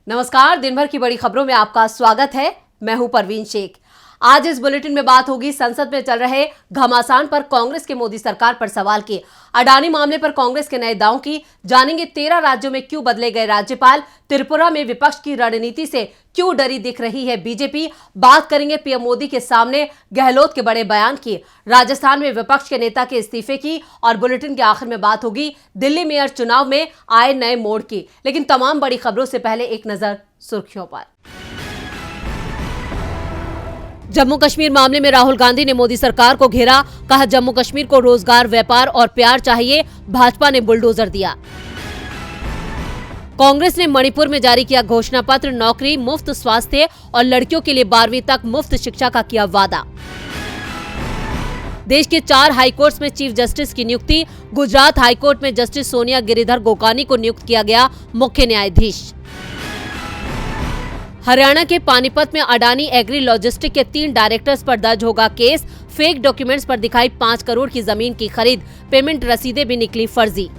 नमस्कार, दिन भर की बड़ी खबरों में आपका स्वागत है। मैं हूं परवीन शेख। आज इस बुलेटिन में बात होगी संसद में चल रहे घमासान पर कांग्रेस के मोदी सरकार पर सवाल की, अडानी मामले पर कांग्रेस के नए दांव की, जानेंगे 13 राज्यों में क्यों बदले गए राज्यपाल, त्रिपुरा में विपक्ष की रणनीति से क्यों डरी दिख रही है बीजेपी, बात करेंगे पीएम मोदी के सामने गहलोत के बड़े बयान की, राजस्थान में विपक्ष के नेता के इस्तीफे की और बुलेटिन के आखिर में बात होगी दिल्ली मेयर चुनाव में आए नए मोड़ की। लेकिन तमाम बड़ी खबरों से पहले एक नजर सुर्खियों पर। जम्मू कश्मीर मामले में राहुल गांधी ने मोदी सरकार को घेरा, कहा जम्मू कश्मीर को रोजगार, व्यापार और प्यार चाहिए, भाजपा ने बुलडोजर दिया। कांग्रेस ने मणिपुर में जारी किया घोषणा पत्र, नौकरी, मुफ्त स्वास्थ्य और लड़कियों के लिए 12वीं तक मुफ्त शिक्षा का किया वादा। देश के 4 हाईकोर्ट्स में चीफ जस्टिस की नियुक्ति, गुजरात हाईकोर्ट में जस्टिस सोनिया गिरिधर गोकानी को नियुक्त किया गया मुख्य न्यायाधीश। हरियाणा के पानीपत में अडानी एग्री लॉजिस्टिक के 3 डायरेक्टर्स पर दर्ज होगा केस, फेक डॉक्यूमेंट्स पर दिखाई 5 करोड़ की जमीन की खरीद, पेमेंट रसीदें भी निकली फर्जी।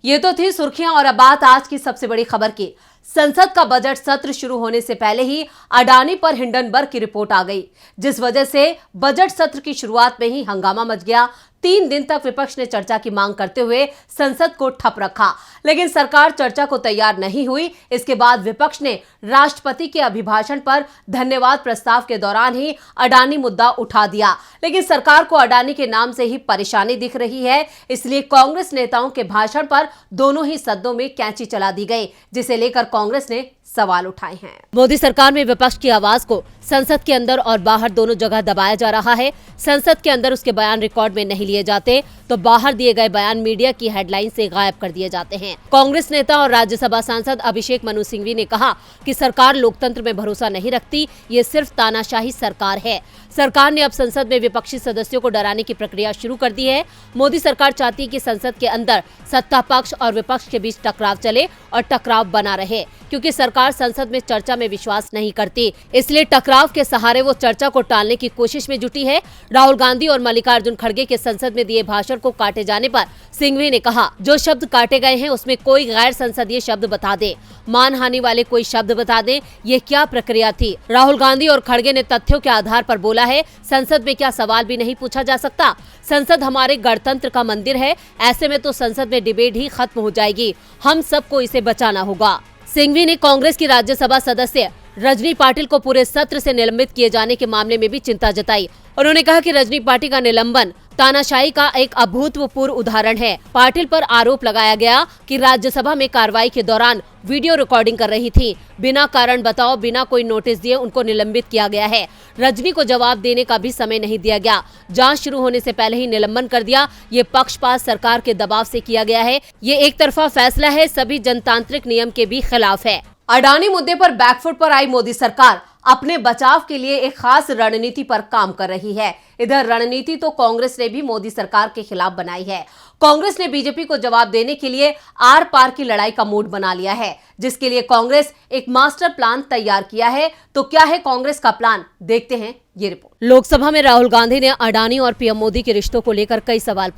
ये तो थी सुर्खियां और अब बात आज की सबसे बड़ी खबर की। संसद का बजट सत्र शुरू होने से पहले ही अडानी पर हिंडनबर्ग की रिपोर्ट आ गई, जिस वजह से बजट सत्र की शुरुआत में ही हंगामा मच गया। 3 दिन तक विपक्ष ने चर्चा की मांग करते हुए संसद को ठप रखा, लेकिन सरकार चर्चा को तैयार नहीं हुई। इसके बाद विपक्ष ने राष्ट्रपति के अभिभाषण पर धन्यवाद प्रस्ताव के दौरान ही अडानी मुद्दा उठा दिया। लेकिन सरकार को अडानी के नाम से ही परेशानी दिख रही है, इसलिए कांग्रेस नेताओं के भाषण पर दोनों ही सदनों में कैंची चला दी गई, जिसे लेकर कांग्रेस ने सवाल उठाए हैं। मोदी सरकार में विपक्ष की आवाज को संसद के अंदर और बाहर दोनों जगह दबाया जा रहा है। संसद के अंदर उसके बयान रिकॉर्ड में नहीं लिए जाते, तो बाहर दिए गए बयान मीडिया की हेडलाइन से गायब कर दिए जाते हैं। कांग्रेस नेता और राज्यसभा सांसद अभिषेक मनु सिंघवी ने कहा कि सरकार लोकतंत्र में भरोसा नहीं रखती, ये सिर्फ तानाशाही सरकार है। सरकार ने अब संसद में विपक्षी सदस्यों को डराने की प्रक्रिया शुरू कर दी है। मोदी सरकार चाहती है कि संसद के अंदर सत्ता पक्ष और विपक्ष के बीच टकराव चले और टकराव बना रहे, क्योंकि सरकार संसद में चर्चा में विश्वास नहीं करती, इसलिए टकराव के सहारे वो चर्चा को टालने की कोशिश में जुटी है। राहुल गांधी और मल्लिकार्जुन खड़गे के संसद में दिए भाषण को काटे जाने पर सिंघवी ने कहा, जो शब्द काटे गए हैं उसमें कोई गैर संसदीय शब्द बता दे, मानहानि वाले कोई शब्द बता दे, ये क्या प्रक्रिया थी। राहुल गांधी और खड़गे ने तथ्यों के आधार पर बोला है, संसद में क्या सवाल भी नहीं पूछा जा सकता। संसद हमारे गणतंत्र का मंदिर है, ऐसे में तो संसद में डिबेट ही खत्म हो जाएगी, हम सबको इसे बचाना होगा। सिंघवी ने कांग्रेस की राज्यसभा सदस्य रजनी पाटिल को पूरे सत्र से निलंबित किए जाने के मामले में भी चिंता जताई। उन्होंने कहा कि रजनी पाटिल का निलंबन तानाशाही का एक अभूतपूर्व उदाहरण है। पाटिल पर आरोप लगाया गया कि राज्यसभा में कार्रवाई के दौरान वीडियो रिकॉर्डिंग कर रही थी, बिना कारण बताओ, बिना कोई नोटिस दिए उनको निलंबित किया गया है। रजनी को जवाब देने का भी समय नहीं दिया गया, जांच शुरू होने से पहले ही निलंबन कर दिया। ये पक्षपात सरकार के दबाव से किया गया है, ये एक तरफा फैसला है, सभी जनतांत्रिक नियम के भी खिलाफ है। अडानी मुद्दे पर बैकफुट पर आई मोदी सरकार अपने बचाव के लिए एक खास रणनीति पर काम कर रही है। इधर रणनीति तो कांग्रेस ने भी मोदी सरकार के खिलाफ बनाई है। कांग्रेस ने बीजेपी को जवाब देने के लिए आर पार की लड़ाई का मूड बना लिया है, जिसके लिए कांग्रेस एक मास्टर प्लान तैयार किया है। तो क्या है कांग्रेस का प्लान, देखते हैं ये रिपोर्ट। लोकसभा में राहुल गांधी ने अडानी और पीएम मोदी के रिश्तों को लेकर कई सवाल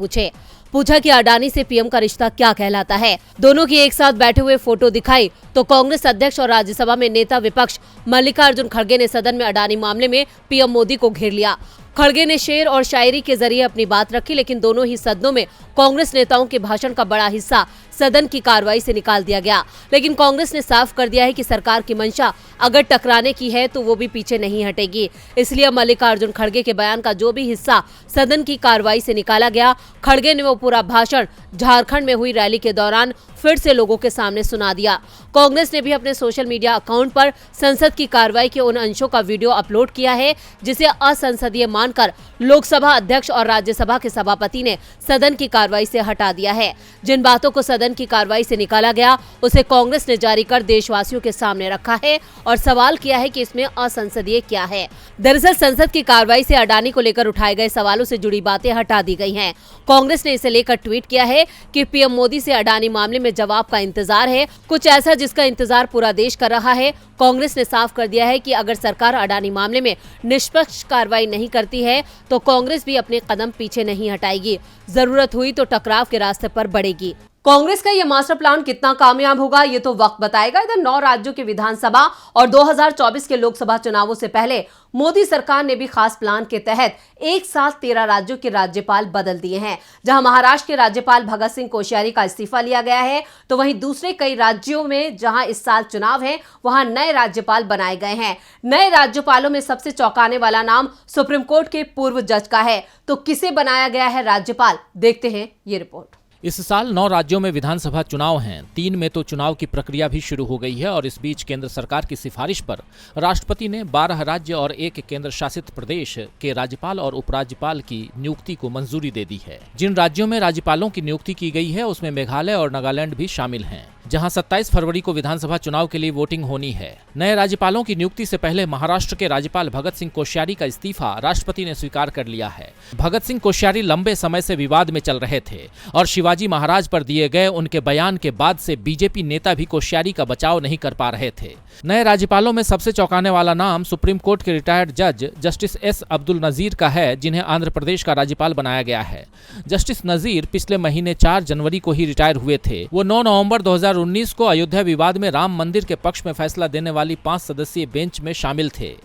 पूछा कि अडानी से पीएम का रिश्ता क्या कहलाता है। दोनों की एक साथ बैठे हुए फोटो दिखाई तो कांग्रेस अध्यक्ष और राज्यसभा में नेता विपक्ष मल्लिकार्जुन खड़गे ने सदन में अडानी मामले में पीएम मोदी को घेर लिया। खड़गे ने शेर और शायरी के जरिए अपनी बात रखी, लेकिन दोनों ही सदनों में कांग्रेस नेताओं के भाषण का बड़ा हिस्सा सदन की कार्रवाई से निकाल दिया गया। लेकिन कांग्रेस ने साफ कर दिया है कि सरकार की मंशा अगर टकराने की है तो वो भी पीछे नहीं हटेगी। इसलिए मल्लिकार्जुन खड़गे के बयान का जो भी हिस्सा सदन की कार्रवाई से निकाला गया, खड़गे ने वो पूरा भाषण झारखंड में हुई रैली के दौरान फिर से लोगों के सामने सुना दिया। कांग्रेस ने भी अपने सोशल मीडिया अकाउंट पर संसद की कार्रवाई के उन अंशों का वीडियो अपलोड किया है जिसे असंसदीय मानकर लोकसभा अध्यक्ष और राज्यसभा के सभापति ने सदन की कार्रवाई से हटा दिया है। जिन बातों को सदन की कार्रवाई से निकाला गया उसे कांग्रेस ने जारी कर देशवासियों के सामने रखा है और सवाल किया है कि इसमें असंसदीय क्या है। दरअसल संसद की कार्रवाई से अडानी को लेकर उठाए गए सवालों से जुड़ी बातें हटा दी गई हैं। कांग्रेस ने इसे लेकर ट्वीट किया है कि पीएम मोदी से अडानी मामले में जवाब का इंतजार है, कुछ ऐसा जिसका इंतजार पूरा देश कर रहा है। कांग्रेस ने साफ कर दिया है कि अगर सरकार अडानी मामले में निष्पक्ष कार्रवाई नहीं करती है तो कांग्रेस भी अपने कदम पीछे नहीं हटाएगी, जरूरत हुई तो टकराव के रास्ते पर बढ़ेगी। कांग्रेस का यह मास्टर प्लान कितना कामयाब होगा ये तो वक्त बताएगा। इधर 9 राज्यों के विधानसभा और 2024 के लोकसभा चुनावों से पहले मोदी सरकार ने भी खास प्लान के तहत एक साथ 13 राज्यों के राज्यपाल बदल दिए हैं। जहां महाराष्ट्र के राज्यपाल भगत सिंह कोश्यारी का इस्तीफा लिया गया है, तो वहीं दूसरे कई राज्यों में जहां इस साल चुनाव है वहां नए राज्यपाल बनाए गए हैं। नए राज्यपालों में सबसे चौंकाने वाला नाम सुप्रीम कोर्ट के पूर्व जज का है। तो किसे बनाया गया है राज्यपाल, देखते हैं ये रिपोर्ट। इस साल 9 राज्यों में विधानसभा चुनाव हैं। 3 में तो चुनाव की प्रक्रिया भी शुरू हो गई है और इस बीच केंद्र सरकार की सिफारिश पर राष्ट्रपति ने 12 राज्य और 1 केंद्र शासित प्रदेश के राज्यपाल और उपराज्यपाल की नियुक्ति को मंजूरी दे दी है। जिन राज्यों में राज्यपालों की नियुक्ति की गई है उसमें मेघालय और नागालैंड भी शामिल हैं, जहां 27 फरवरी को विधानसभा चुनाव के लिए वोटिंग होनी है। नए राज्यपालों की नियुक्ति से पहले महाराष्ट्र के राज्यपाल भगत सिंह कोश्यारी का इस्तीफा राष्ट्रपति ने स्वीकार कर लिया है। भगत सिंह कोश्यारी लंबे समय से विवाद में चल रहे थे और शिवाजी महाराज पर दिए गए उनके बयान के बाद से बीजेपी नेता भी कोश्यारी का बचाव नहीं कर पा रहे थे। नए राज्यपालों में सबसे चौंकाने वाला नाम सुप्रीम कोर्ट के रिटायर्ड जज जस्टिस एस अब्दुल नजीर का है, जिन्हें आंध्र प्रदेश का राज्यपाल बनाया गया है। जस्टिस नजीर पिछले महीने 4 जनवरी को ही रिटायर हुए थे। वो 9 नवंबर 2019 को अयोध्या विवाद में राम मंदिर के पक्ष में फैसला देने वाली 5 सदस्यीय बेंच में शामिल थे।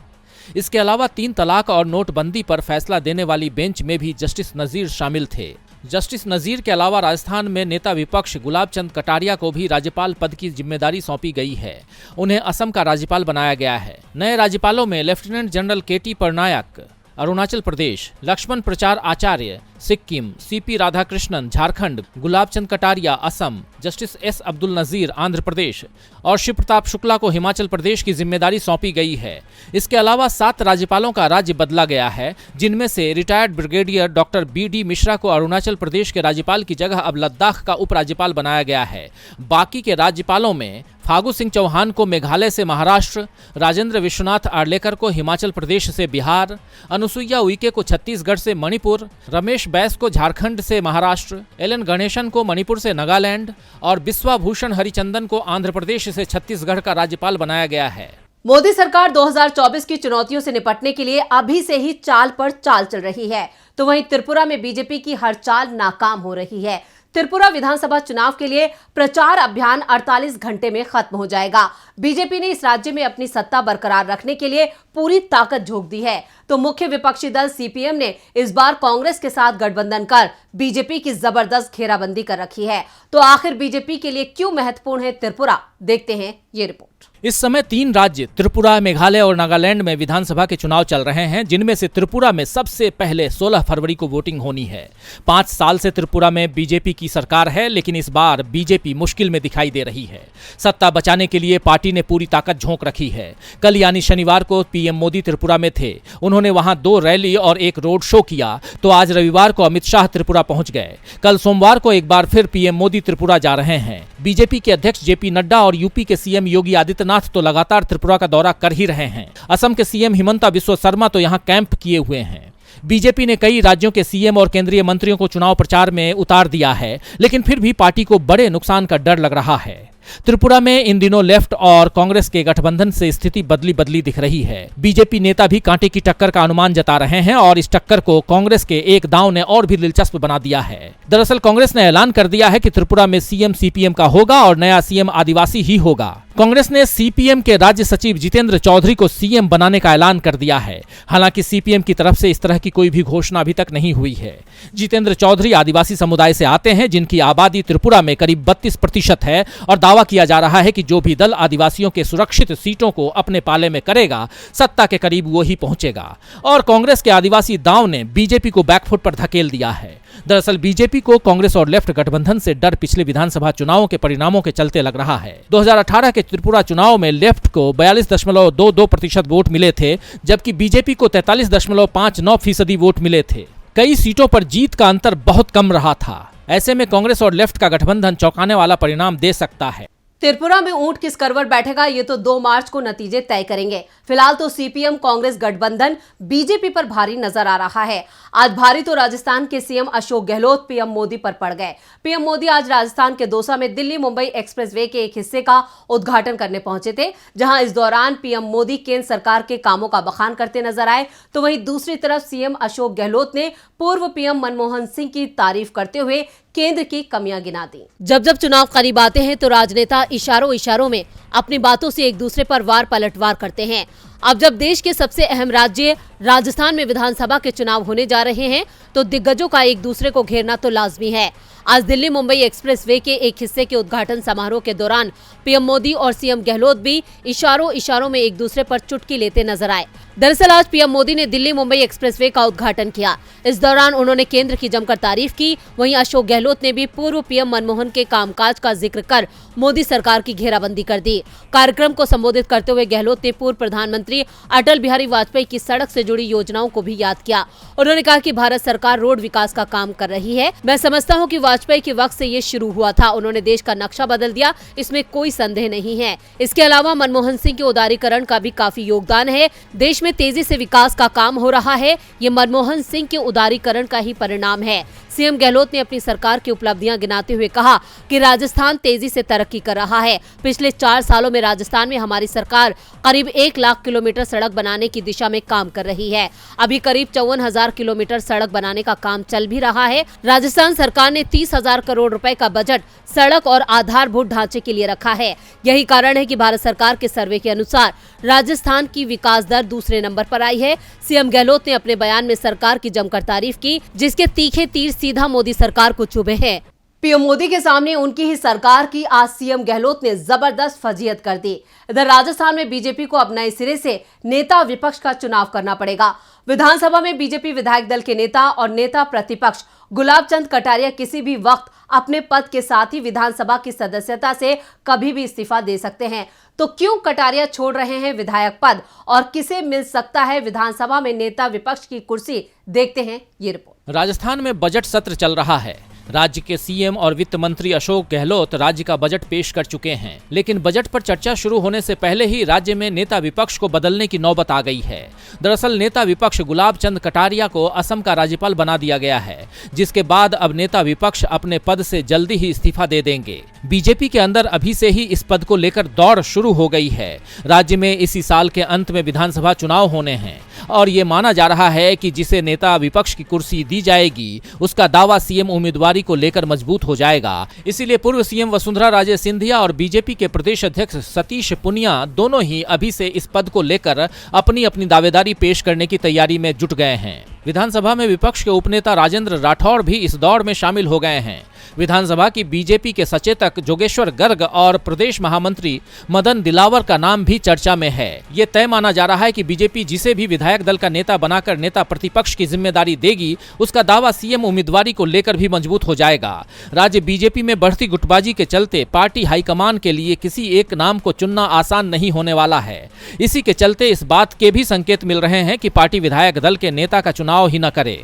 इसके अलावा 3 तलाक और नोटबंदी पर फैसला देने वाली बेंच में भी जस्टिस नजीर शामिल थे। जस्टिस नजीर के अलावा राजस्थान में नेता विपक्ष गुलाब चंद कटारिया को भी राज्यपाल पद की जिम्मेदारी सौंपी गई है। उन्हें असम का राज्यपाल बनाया गया है। नए राज्यपालों में लेफ्टिनेंट जनरल केटी परनायक अरुणाचल प्रदेश, लक्ष्मण प्रचार आचार्य Sikkim, CP Radhakrishnan Jharkhand, Gulab Chand Kataria Assam, justice S Abdul Nazeer Andhra Pradesh और शिव प्रताप शुक्ला को हिमाचल प्रदेश की जिम्मेदारी सौंपी गई है। इसके अलावा 7 राज्यपालों का राज्य बदला गया है, जिनमें से retired brigadier doctor BD Mishra को अरुणाचल प्रदेश के राज्यपाल की जगह अब लद्दाख का उपराज्यपाल बनाया गया है। बाकी के राज्यपालों में फागू सिंह चौहान को मेघालय से महाराष्ट्र, राजेंद्र विश्वनाथ आर्लेकर को हिमाचल प्रदेश से बिहार, अनुसुईया उइके को छत्तीसगढ़ से मणिपुर, रमेश बैस को झारखंड से महाराष्ट्र, एलन गणेशन को मणिपुर से नागालैंड और बिस्वा भूषण हरिचंदन को आंध्र प्रदेश से छत्तीसगढ़ का राज्यपाल बनाया गया है। मोदी सरकार 2024 की चुनौतियों से निपटने के लिए अभी से ही चाल पर चाल चल रही है, तो वहीं त्रिपुरा में बीजेपी की हर चाल नाकाम हो रही है। त्रिपुरा विधानसभा चुनाव के लिए प्रचार अभियान 48 घंटे में खत्म हो जाएगा। बीजेपी ने इस राज्य में अपनी सत्ता बरकरार रखने के लिए पूरी ताकत झोंक दी है, तो मुख्य विपक्षी दल CPM ने इस बार कांग्रेस के साथ गठबंधन कर बीजेपी की जबरदस्त घेराबंदी कर रखी है। तो आखिर बीजेपी के लिए क्यों महत्वपूर्ण है त्रिपुरा, देखते हैं ये रिपोर्ट। इस समय 3 राज्य त्रिपुरा, मेघालय और नागालैंड में विधानसभा के चुनाव चल रहे हैं, जिनमें से त्रिपुरा में सबसे पहले 16 फरवरी को वोटिंग होनी है। 5 साल से त्रिपुरा में बीजेपी की सरकार है, लेकिन इस बार बीजेपी मुश्किल में दिखाई दे रही है। सत्ता बचाने के लिए पार्टी ने पूरी ताकत झोंक रखी है। कल यानी शनिवार को PM मोदी त्रिपुरा में थे। उन्होंने वहां 2 रैली और 1 रोड शो किया, तो आज रविवार को अमित शाह त्रिपुरा पहुंच गए। कल सोमवार को एक बार फिर PM मोदी त्रिपुरा जा रहे हैं। बीजेपी के अध्यक्ष JP नड्डा और यूपी के CM योगी आदित्यनाथ तो लगातार त्रिपुरा का दौरा कर ही रहे हैं। असम के CM हिमंता बिस्वा शर्मा तो यहां कैंप किए हुए हैं। बीजेपी ने कई राज्यों के CM और केंद्रीय मंत्रियों को चुनाव प्रचार में उतार दिया है, लेकिन फिर भी पार्टी को बड़े नुकसान का डर लग रहा है। त्रिपुरा में इन दिनों लेफ्ट और कांग्रेस के गठबंधन से स्थिति बदली बदली दिख रही है। बीजेपी नेता भी कांटे की टक्कर का अनुमान जता रहे हैं और इस टक्कर को कांग्रेस के एक दांव ने और भी दिलचस्प बना दिया है। दरअसल कांग्रेस ने ऐलान कर दिया है कि त्रिपुरा में CM CPM का होगा और नया CM आदिवासी ही होगा। कांग्रेस ने CPM के राज्य सचिव जितेंद्र चौधरी को CM बनाने का ऐलान कर दिया है। हालांकि CPM की तरफ से इस तरह की कोई भी घोषणा अभी तक नहीं हुई है। जितेंद्र चौधरी आदिवासी समुदाय से आते हैं, जिनकी आबादी त्रिपुरा में करीब 32% है और दावा किया जा रहा है कि जो भी दल आदिवासियों के सुरक्षित सीटों को अपने पाले में करेगा, सत्ता के करीब वो ही पहुंचेगा। और कांग्रेस के आदिवासी दांव ने बीजेपी को बैकफुट पर धकेल दिया है। दरअसल बीजेपी को कांग्रेस और लेफ्ट गठबंधन से डर पिछले विधानसभा चुनावों के परिणामों के चलते लग रहा है। 2018 के त्रिपुरा चुनाव में लेफ्ट को 42.22% वोट मिले थे, जबकि बीजेपी को 43.59% वोट मिले थे। कई सीटों पर जीत का अंतर बहुत कम रहा था। ऐसे में कांग्रेस और लेफ्ट का गठबंधन चौंकाने वाला परिणाम दे सकता है। त्रिपुरा में ऊंट किस करवट बैठेगा ये तो 2 मार्च को नतीजे तय करेंगे। फिलहाल तो CPM कांग्रेस गठबंधन बीजेपी पर भारी नजर आ रहा है। आज भारी तो राजस्थान के CM अशोक गहलोत PM मोदी पर पड़ गए। PM मोदी आज राजस्थान के दौसा में दिल्ली मुंबई एक्सप्रेसवे के एक हिस्से का उद्घाटन करने पहुंचे थे, जहां इस दौरान PM मोदी केंद्र सरकार के कामों का बखान करते नजर आए, तो वहीं दूसरी तरफ CM अशोक गहलोत ने पूर्व PM मनमोहन सिंह की तारीफ करते हुए केंद्र की कमियां गिना दी। जब जब चुनाव करीब आते हैं तो राजनेता इशारों में अपनी बातों से एक दूसरे पर वार पलटवार करते हैं। अब जब देश के सबसे अहम राज्य राजस्थान में विधानसभा के चुनाव होने जा रहे हैं तो दिग्गजों का एक दूसरे को घेरना तो लाजमी है। आज दिल्ली मुंबई एक्सप्रेसवे के एक हिस्से के उद्घाटन समारोह के दौरान पीएम मोदी और सीएम गहलोत भी इशारों में एक दूसरे पर चुटकी लेते नजर आए। दरअसल आज पीएम मोदी ने दिल्ली मुंबई एक्सप्रेसवे का उद्घाटन किया। इस दौरान उन्होंने केंद्र की जमकर तारीफ की। वहीं अशोक गहलोत ने भी पूर्व पीएम मनमोहन के कामकाज का जिक्र कर मोदी सरकार की घेराबंदी कर दी। कार्यक्रम को संबोधित करते हुए गहलोत ने पूर्व प्रधानमंत्री अटल बिहारी वाजपेयी की सड़क से जुड़ी योजनाओं को भी याद किया। उन्होंने कहा कि भारत सरकार रोड विकास का काम कर रही है। मैं समझता हूं कि वाजपेयी के वक्त से ये शुरू हुआ था। उन्होंने देश का नक्शा बदल दिया, इसमें कोई संदेह नहीं है। इसके अलावा मनमोहन सिंह के उदारीकरण का भी काफी योगदान है। देश में तेजी से विकास का काम हो रहा है, ये मनमोहन सिंह के उदारीकरण का ही परिणाम है। सीएम गहलोत ने अपनी सरकार की उपलब्धियां गिनाते हुए कहा कि राजस्थान तेजी से तरक्की कर रहा है। पिछले 4 सालों में राजस्थान में हमारी सरकार करीब 1 लाख किलोमीटर सड़क बनाने की दिशा में काम कर रही है। अभी करीब 54,000 किलोमीटर सड़क बनाने का काम चल भी रहा है। राजस्थान सरकार ने 30,000 करोड़ रुपए का बजट सड़क और आधारभूत ढांचे के लिए रखा है। यही कारण है कि भारत सरकार के सर्वे के अनुसार राजस्थान की विकास दर दूसरे नंबर पर आई है। सीएम गहलोत ने अपने बयान में सरकार की जमकर तारीफ की, जिसके तीखे तीर सीधा मोदी सरकार को चुभे हैं। पीएम मोदी के सामने उनकी ही सरकार की आज सीएम गहलोत ने जबरदस्त फजीहत कर दी। इधर राजस्थान में बीजेपी को अब नए सिरे से नेता विपक्ष का चुनाव करना पड़ेगा। विधानसभा में बीजेपी विधायक दल के नेता और नेता प्रतिपक्ष गुलाब चंद कटारिया किसी भी वक्त अपने पद के साथ ही विधानसभा की सदस्यता से कभी भी इस्तीफा दे सकते हैं। तो क्यों कटारिया छोड़ रहे हैं विधायक पद और किसे मिल सकता है विधानसभा में नेता विपक्ष की कुर्सी, देखते हैं ये रिपोर्ट। राजस्थान में बजट सत्र चल रहा है। राज्य के सीएम और वित्त मंत्री अशोक गहलोत राज्य का बजट पेश कर चुके हैं, लेकिन बजट पर चर्चा शुरू होने से पहले ही राज्य में नेता विपक्ष को बदलने की नौबत आ गई है। दरअसल नेता विपक्ष गुलाब चंद कटारिया को असम का राज्यपाल बना दिया गया है, जिसके बाद अब नेता विपक्ष अपने पद से जल्दी ही इस्तीफा दे देंगे। बीजेपी के अंदर अभी से ही इस पद को लेकर दौड़ शुरू हो गई है। राज्य में इसी साल के अंत में विधानसभा चुनाव होने हैं और ये माना जा रहा है कि जिसे नेता विपक्ष की कुर्सी दी जाएगी उसका दावा सीएम उम्मीदवारी को लेकर मजबूत हो जाएगा। इसीलिए पूर्व सीएम वसुंधरा राजे सिंधिया और बीजेपी के प्रदेश अध्यक्ष सतीश पुनिया दोनों ही अभी से इस पद को लेकर अपनी अपनी दावेदारी पेश करने की तैयारी में जुट गए हैं। विधानसभा में विपक्ष के उपनेता राजेंद्र राठौड़ भी इस दौड़ में शामिल हो गए हैं। विधानसभा की बीजेपी के सचेतक जोगेश्वर गर्ग और प्रदेश महामंत्री मदन दिलावर का नाम भी चर्चा में है। ये तय माना जा रहा है कि बीजेपी जिसे भी विधायक दल का नेता बनाकर नेता प्रतिपक्ष की जिम्मेदारी देगी उसका दावा सीएम उम्मीदवारी को लेकर भी मजबूत हो जाएगा। राज्य बीजेपी में बढ़ती गुटबाजी के चलते पार्टी हाईकमान के लिए किसी एक नाम को चुनना आसान नहीं होने वाला है। इसी के चलते इस बात के भी संकेत मिल रहे हैं कि पार्टी विधायक दल के नेता का चुनाव ही न करे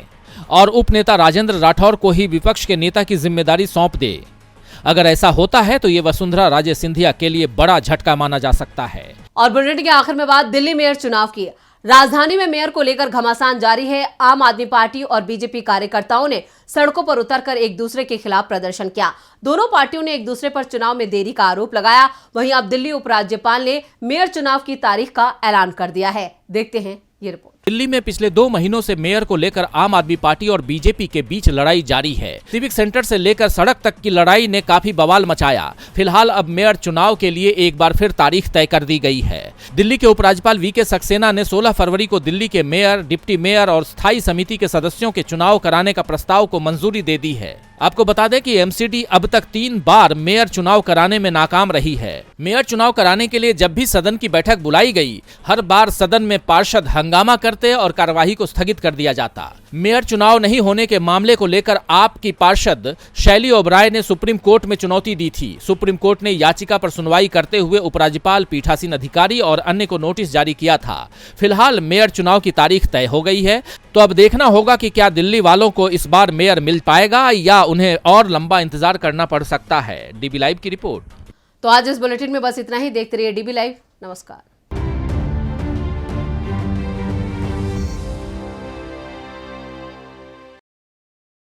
और उपनेता राजेंद्र राठौर को ही विपक्ष के नेता की जिम्मेदारी सौंप दे। अगर ऐसा होता है तो ये वसुंधरा राजे सिंधिया के लिए बड़ा झटका माना जा सकता है। और बुलेटिन के आखिर में बात दिल्ली मेयर चुनाव की। राजधानी में मेयर को लेकर घमासान जारी है। आम आदमी पार्टी और बीजेपी कार्यकर्ताओं ने सड़कों पर उतरकर एक दूसरे के खिलाफ प्रदर्शन किया। दोनों पार्टियों ने एक दूसरे पर चुनाव में देरी का आरोप लगाया। वहीं अब दिल्ली उपराज्यपाल ने मेयर चुनाव की तारीख का ऐलान कर दिया है। देखते हैं ये रिपोर्ट। दिल्ली में पिछले 2 महीनों से मेयर को लेकर आम आदमी पार्टी और बीजेपी के बीच लड़ाई जारी है। सिविक सेंटर से लेकर सड़क तक की लड़ाई ने काफी बवाल मचाया। फिलहाल अब मेयर चुनाव के लिए एक बार फिर तारीख तय कर दी गई है। दिल्ली के उपराज्यपाल वीके सक्सेना ने 16 फरवरी को दिल्ली के मेयर, डिप्टी मेयर और स्थायी समिति के सदस्यों के चुनाव कराने का प्रस्ताव को मंजूरी दे दी है। आपको बता दें कि एमसीडी अब तक 3 बार मेयर चुनाव कराने में नाकाम रही है। मेयर चुनाव कराने के लिए जब भी सदन की बैठक बुलाई गई, हर बार सदन में पार्षद हंगामा करते और कार्यवाही को स्थगित कर दिया जाता। मेयर चुनाव नहीं होने के मामले को लेकर आप की पार्षद शैली ओबराय ने सुप्रीम कोर्ट में चुनौती दी थी। सुप्रीम कोर्ट ने याचिका पर सुनवाई करते हुए उपराज्यपाल, पीठासीन अधिकारी और अन्य को नोटिस जारी किया था। फिलहाल मेयर चुनाव की तारीख तय हो गई है, तो अब देखना होगा कि क्या दिल्ली वालों को इस बार मेयर मिल पाएगा या उन्हें और लंबा इंतजार करना पड़ सकता है। डीबी लाइव की रिपोर्ट। तो आज इस बुलेटिन में बस इतना ही। देखते रहिए डीबी लाइव। नमस्कार।